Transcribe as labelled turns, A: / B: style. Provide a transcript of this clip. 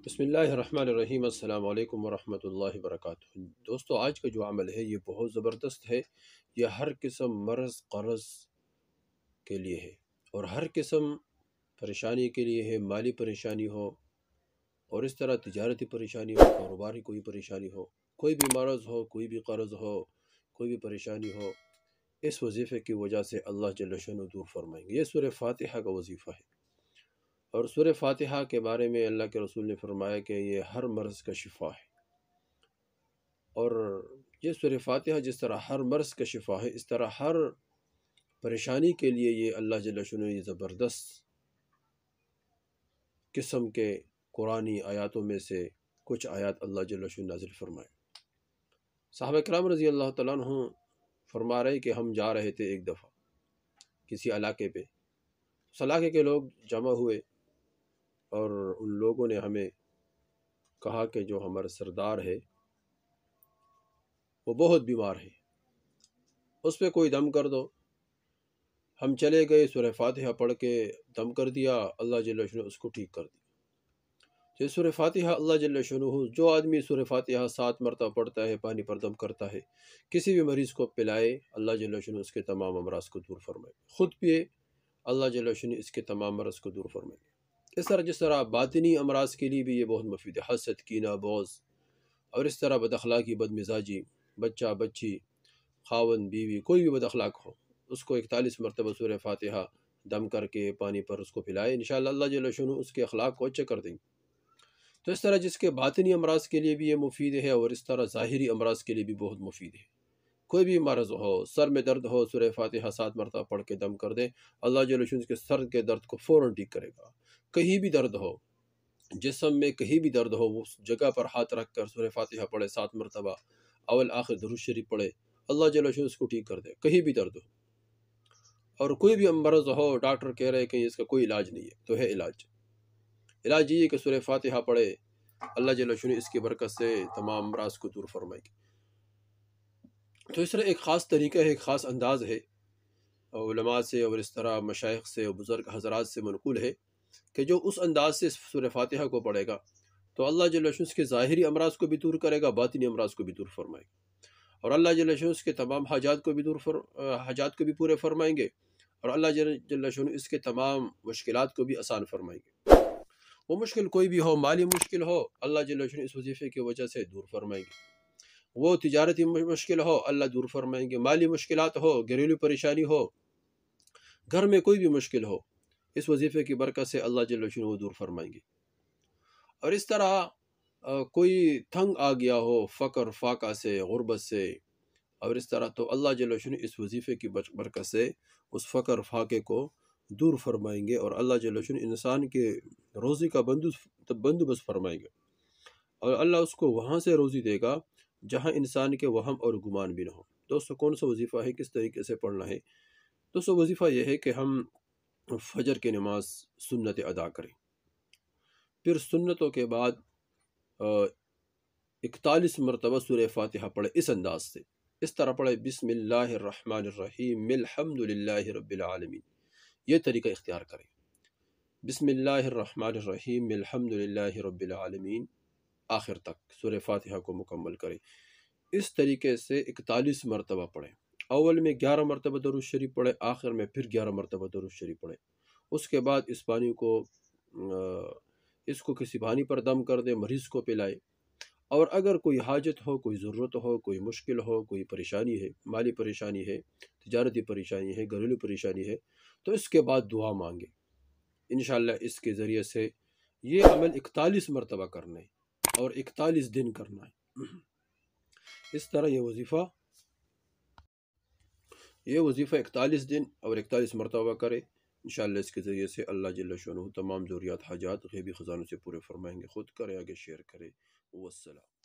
A: بسم اللہ الرحمن الرحیم۔ السلام علیکم ورحمۃ اللہ وبرکاتہ۔ دوستو، آج کا جو عمل ہے یہ بہت زبردست ہے۔ یہ ہر قسم مرض قرض کے لیے ہے اور ہر قسم پریشانی کے لیے ہے، مالی پریشانی ہو اور اس طرح تجارتی پریشانی ہو، کاروباری کوئی پریشانی ہو، کوئی بھی مرض ہو، کوئی بھی قرض ہو، کوئی بھی پریشانی ہو، اس وظیفے کی وجہ سے اللہ جل شانہ دور فرمائیں گے۔ یہ سورہ فاتحہ کا وظیفہ ہے، اور سورہ فاتحہ کے بارے میں اللہ کے رسول نے فرمایا کہ یہ ہر مرض کا شفا ہے۔ اور یہ سورہ فاتحہ جس طرح ہر مرض کا شفا ہے، اس طرح ہر پریشانی کے لیے یہ اللہ جل شانہ یہ زبردست قسم کے قرآنی آیاتوں میں سے کچھ آیات اللہ جل شانہ نازل فرمائے۔ صحابہ کرام رضی اللہ تعالیٰ عنہ فرما رہے کہ ہم جا رہے تھے ایک دفعہ کسی علاقے پہ، اس علاقے کے لوگ جمع ہوئے اور ان لوگوں نے ہمیں کہا کہ جو ہمارا سردار ہے وہ بہت بیمار ہے، اس پہ کوئی دم کر دو۔ ہم چلے گئے، سورہ فاتحہ پڑھ کے دم کر دیا، اللہ جل شانہ اس کو ٹھیک کر دیا۔ یہ سورہ فاتحہ اللہ جل شانہ، جو آدمی سورہ فاتحہ 7 مرتبہ پڑھتا ہے، پانی پر دم کرتا ہے، کسی بھی مریض کو پلائے، اللہ جل شانہ اس کے تمام امراض کو دور فرمائے، خود پیے، اللہ جل شانہ اس کے تمام مرض کو دور فرمائے۔ اس طرح جس طرح باطنی امراض کے لیے بھی یہ بہت مفید ہے، حسد، کینہ، بغض، اور اس طرح بد اخلاقی، بد مزاجی، بچہ بچی، خاون بیوی، کوئی بھی بد اخلاق ہو، اس کو 41 مرتبہ سورہ فاتحہ دم کر کے پانی پر اس کو پلائے، انشاءاللہ اللہ جل شانہ اس کے اخلاق کو اچھا کر دیں گے۔ تو اس طرح جس کے باطنی امراض کے لیے بھی یہ مفید ہے، اور اس طرح ظاہری امراض کے لیے بھی بہت مفید ہے۔ کوئی بھی مرض ہو، سر میں درد ہو، سورہ فاتحہ 7 مرتبہ پڑھ کے دم کر دیں، اللہ جل شانہ اس کے سر کے درد کو فوراً ٹھیک کرے گا۔ کہیں بھی درد ہو، جسم میں کہیں بھی درد ہو، اس جگہ پر ہاتھ رکھ کر سورہ فاتحہ پڑھے 7 مرتبہ، اول آخر درود شریف پڑھے، اللہ جل شانہ اس کو ٹھیک کر دے، کہیں بھی درد ہو۔ اور کوئی بھی مرض ہو، ڈاکٹر کہہ رہے کہ اس کا کوئی علاج نہیں ہے، تو ہے علاج یہ ہے کہ سورہ فاتحہ پڑھے، اللہ جل شانہ اس کی برکت سے تمام امراض کو دور فرمائے گی۔ تو اس طرح ایک خاص طریقہ ہے، ایک خاص انداز ہے، علماء سے اور اس طرح مشائخ سے اور بزرگ حضرات سے منقول ہے کہ جو اس انداز سے سورہ فاتحہ کو پڑھے گا تو اللہ جل شانہ اس کے ظاہری امراض کو بھی دور کرے گا، باطنی امراض کو بھی دور فرمائے گا، اور اللہ جل شانہ اس کے تمام حاجات کو بھی حاجات کو بھی پورے فرمائیں گے، اور اللہ جل شانہ اس کے تمام مشکلات کو بھی آسان فرمائیں گے۔ وہ مشکل کوئی بھی ہو، مالی مشکل ہو، اللہ جل شانہ اس وظیفے کی وجہ سے دور فرمائیں گے۔ وہ تجارتی مشکل ہو، اللہ دور فرمائیں گے۔ مالی مشکلات ہو، گھریلو پریشانی ہو، گھر میں کوئی بھی مشکل ہو، اس وظیفے کی برکت سے اللہ جل شانہ وہ دور فرمائیں گے۔ اور اس طرح کوئی تنگ آ گیا ہو فقر فاقہ سے، غربت سے، اور اس طرح تو اللہ جل شانہ اس وظیفے کی برکت سے اس فقر فاقے کو دور فرمائیں گے، اور اللہ جل شانہ انسان کے روزی کا بندوبست فرمائیں گے، اور اللہ اس کو وہاں سے روزی دے گا جہاں انسان کے وہم اور گمان بھی نہ ہو۔ دوستو، کون سا وظیفہ ہے، کس طریقے سے پڑھنا ہے؟ دوستو، وظیفہ یہ ہے کہ ہم فجر کی نماز سنت ادا کریں، پھر سنتوں کے بعد 41 مرتبہ سورہ فاتحہ پڑھے، اس انداز سے، اس طرح پڑھے، بسم اللہ الرحمن الرحیم الحمد للہ رب العالمین، یہ طریقہ اختیار کریں۔ بسم اللہ الرحمن الرحیم الحمد للہ رب العالمین، آخر تک سورہ فاتحہ کو مکمل کریں۔ اس طریقے سے 41 مرتبہ پڑھیں، اول میں 11 مرتبہ درود شریف پڑھے، آخر میں پھر 11 مرتبہ درود شریف پڑھے۔ اس کے بعد اس پانی کو کسی پانی پر دم کر دے، مریض کو پلائے، اور اگر کوئی حاجت ہو، کوئی ضرورت ہو، کوئی مشکل ہو، کوئی پریشانی ہے، مالی پریشانی ہے، تجارتی پریشانی ہے، گھریلو پریشانی ہے، تو اس کے بعد دعا مانگے۔ انشاءاللہ اس کے ذریعے سے یہ عمل 41 مرتبہ کرنا ہے اور 41 دن کرنا ہے۔ اس طرح یہ وظیفہ 41 دن اور 41 مرتبہ کرے، انشاءاللہ اس کے ذریعے سے اللہ جل شانہ تمام ضروریات حاجات غیبی خزانوں سے پورے فرمائیں گے۔ خود کرے، آگے شیئر کرے۔ والسلام۔